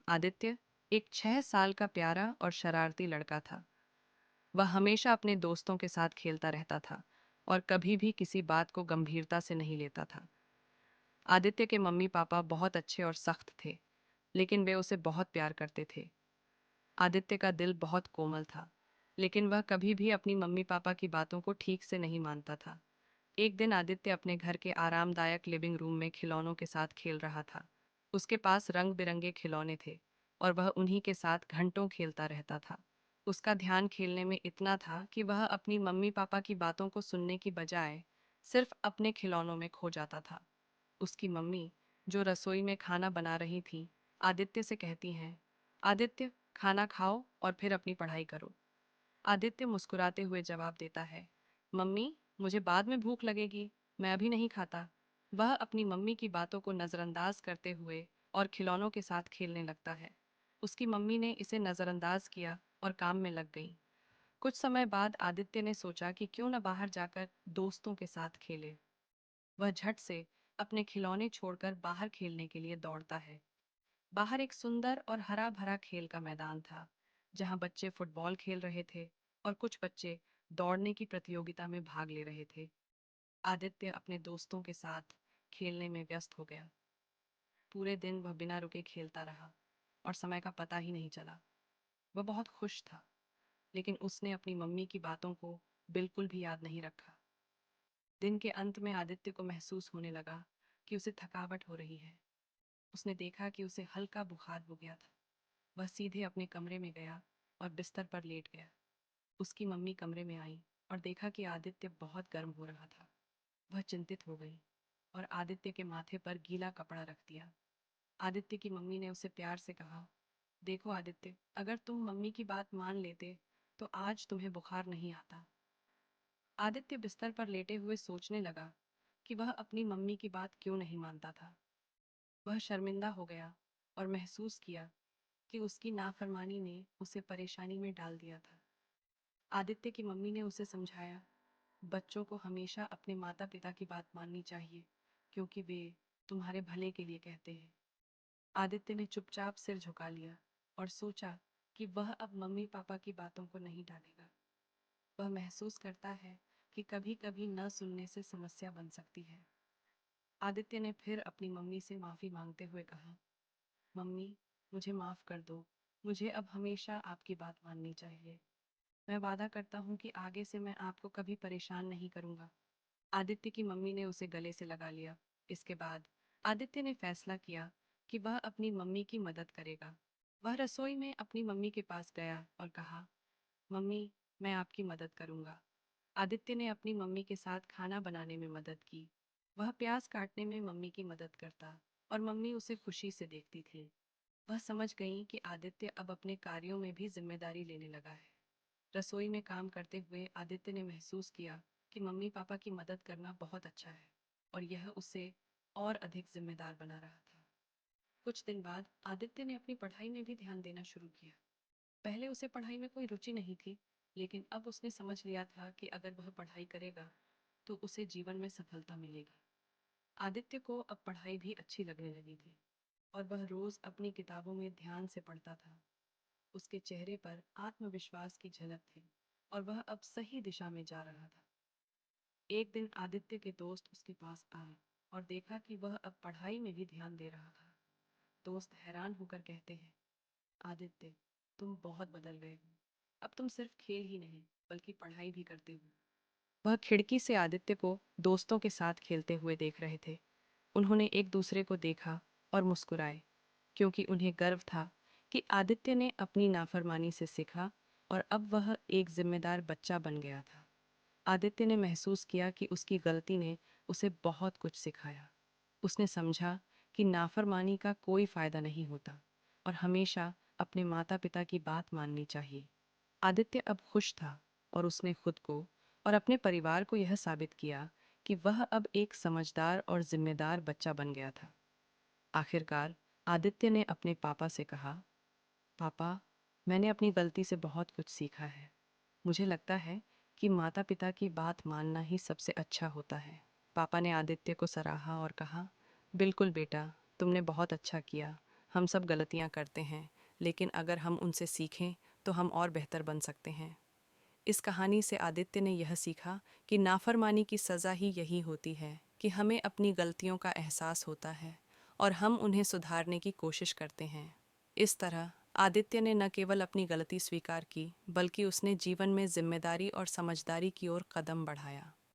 आदित्य एक 6 साल का प्यारा और शरारती लड़का था। वह हमेशा अपने दोस्तों के साथ खेलता रहता था और कभी भी किसी बात को गंभीरता से नहीं लेता था। आदित्य के मम्मी पापा बहुत अच्छे और सख्त थे, लेकिन वे उसे बहुत प्यार करते थे। आदित्य का दिल बहुत कोमल था, लेकिन वह कभी भी अपनी मम्मी पापा की बातों को ठीक से नहीं मानता था। एक दिन आदित्य अपने घर के आरामदायक लिविंग रूम में खिलौनों के साथ खेल रहा था। उसके पास रंग बिरंगे खिलौने थे और वह उन्हीं के साथ घंटों खेलता रहता था। उसका ध्यान खेलने में इतना था कि वह अपनी मम्मी पापा की बातों को सुनने की बजाय सिर्फ अपने खिलौनों में खो जाता था। उसकी मम्मी, जो रसोई में खाना बना रही थी, आदित्य से कहती हैं, आदित्य, खाना खाओ और फिर अपनी पढ़ाई करो। आदित्य मुस्कुराते हुए जवाब देता है, मम्मी, मुझे बाद में भूख लगेगी, मैं अभी नहीं खाता। वह अपनी मम्मी की बातों को नज़रअंदाज करते हुए और खिलौनों के साथ खेलने लगता है। उसकी मम्मी ने इसे नज़रअंदाज किया और काम में लग गई। कुछ समय बाद आदित्य ने सोचा कि क्यों न बाहर जाकर दोस्तों के साथ खेले। वह झट से अपने खिलौने छोड़कर बाहर खेलने के लिए दौड़ता है। बाहर एक सुंदर और हरा भरा खेल का मैदान था, जहां बच्चे फुटबॉल खेल रहे थे और कुछ बच्चे दौड़ने की प्रतियोगिता में भाग ले रहे थे। आदित्य अपने दोस्तों के साथ खेलने में व्यस्त हो गया। पूरे दिन वह बिना रुके खेलता रहा और समय का पता ही नहीं चला। वह बहुत खुश था, लेकिन उसने अपनी मम्मी की बातों को बिल्कुल भी याद नहीं रखा। दिन के अंत में आदित्य को महसूस होने लगा कि उसे थकावट हो रही है। उसने देखा कि उसे हल्का बुखार हो गया था। वह सीधे अपने कमरे में गया और बिस्तर पर लेट गया। उसकी मम्मी कमरे में आई और देखा कि आदित्य बहुत गर्म हो रहा था। वह चिंतित हो गई और आदित्य के माथे पर गीला कपड़ा रख दिया। आदित्य की मम्मी ने उसे प्यार से कहा, देखो आदित्य, अगर तुम मम्मी की बात मान लेते तो आज तुम्हें बुखार नहीं आता। आदित्य बिस्तर पर लेटे हुए सोचने लगा कि वह अपनी मम्मी की बात क्यों नहीं मानता था। वह शर्मिंदा हो गया और महसूस किया कि उसकी नाफरमानी ने उसे परेशानी में डाल दिया था। आदित्य की मम्मी ने उसे समझाया, बच्चों को हमेशा अपने माता पिता की बात माननी चाहिए, क्योंकि वे तुम्हारे भले के लिए कहते हैं। आदित्य ने चुपचाप सिर झुका लिया और सोचा कि वह अब मम्मी पापा की बातों को नहीं टालेगा। वह महसूस करता है कि कभी कभी न सुनने से समस्या बन सकती है। आदित्य ने फिर अपनी मम्मी से माफ़ी मांगते हुए कहा, मम्मी, मुझे माफ़ कर दो। मुझे अब हमेशा आपकी बात माननी चाहिए। मैं वादा करता हूँ कि आगे से मैं आपको कभी परेशान नहीं करूँगा। आदित्य की मम्मी ने उसे गले से लगा लिया। इसके बाद आदित्य ने फैसला किया कि वह अपनी मम्मी की मदद करेगा। वह रसोई में अपनी मम्मी के पास गया और कहा, मम्मी, मैं आपकी मदद करूँगा। आदित्य ने अपनी मम्मी के साथ खाना बनाने में मदद की। वह प्याज काटने में मम्मी की मदद करता और मम्मी उसे खुशी से देखती थी। वह समझ गई कि आदित्य अब अपने कार्यों में भी जिम्मेदारी लेने लगा है। रसोई में काम करते हुए आदित्य ने महसूस किया कि मम्मी पापा की मदद करना बहुत अच्छा है और यह उसे और अधिक जिम्मेदार बना रहा था। कुछ दिन बाद आदित्य ने अपनी पढ़ाई में भी ध्यान देना शुरू किया। पहले उसे पढ़ाई में कोई रुचि नहीं थी, लेकिन अब उसने समझ लिया था कि अगर वह पढ़ाई करेगा तो उसे जीवन में सफलता मिलेगी। आदित्य को अब पढ़ाई भी अच्छी लगने लगी थी और वह रोज अपनी किताबों में ध्यान से पढ़ता था। उसके चेहरे पर आत्मविश्वास की झलक थी और वह अब सही दिशा में जा रहा था। एक दिन आदित्य के दोस्त उसके पास आए और देखा कि वह अब पढ़ाई में भी ध्यान दे रहा था। दोस्त हैरान होकर कहते हैं, आदित्य, तुम बहुत बदल गए हो। अब तुम सिर्फ खेल ही नहीं, बल्कि पढ़ाई भी करते हो। वह खिड़की से आदित्य को दोस्तों के साथ खेलते हुए देख रहे थे। उन्होंने एक दूसरे को देखा और मुस्कुराए, क्योंकि उन्हें गर्व था कि आदित्य ने अपनी नाफरमानी से सीखा और अब वह एक जिम्मेदार बच्चा बन गया था। आदित्य ने महसूस किया कि उसकी गलती ने उसे बहुत कुछ सिखाया। उसने समझा कि नाफरमानी का कोई फायदा नहीं होता और हमेशा अपने माता पिता की बात माननी चाहिए। आदित्य अब खुश था और उसने खुद को और अपने परिवार को यह साबित किया कि वह अब एक समझदार और जिम्मेदार बच्चा बन गया था। आखिरकार आदित्य ने अपने पापा से कहा, पापा, मैंने अपनी गलती से बहुत कुछ सीखा है। मुझे लगता है कि माता पिता की बात मानना ही सबसे अच्छा होता है। पापा ने आदित्य को सराहा और कहा, बिल्कुल बेटा, तुमने बहुत अच्छा किया। हम सब गलतियां करते हैं, लेकिन अगर हम उनसे सीखें तो हम और बेहतर बन सकते हैं। इस कहानी से आदित्य ने यह सीखा कि नाफरमानी की सज़ा ही यही होती है कि हमें अपनी गलतियों का एहसास होता है और हम उन्हें सुधारने की कोशिश करते हैं। इस तरह आदित्य ने न केवल अपनी गलती स्वीकार की, बल्कि उसने जीवन में जिम्मेदारी और समझदारी की ओर कदम बढ़ाया।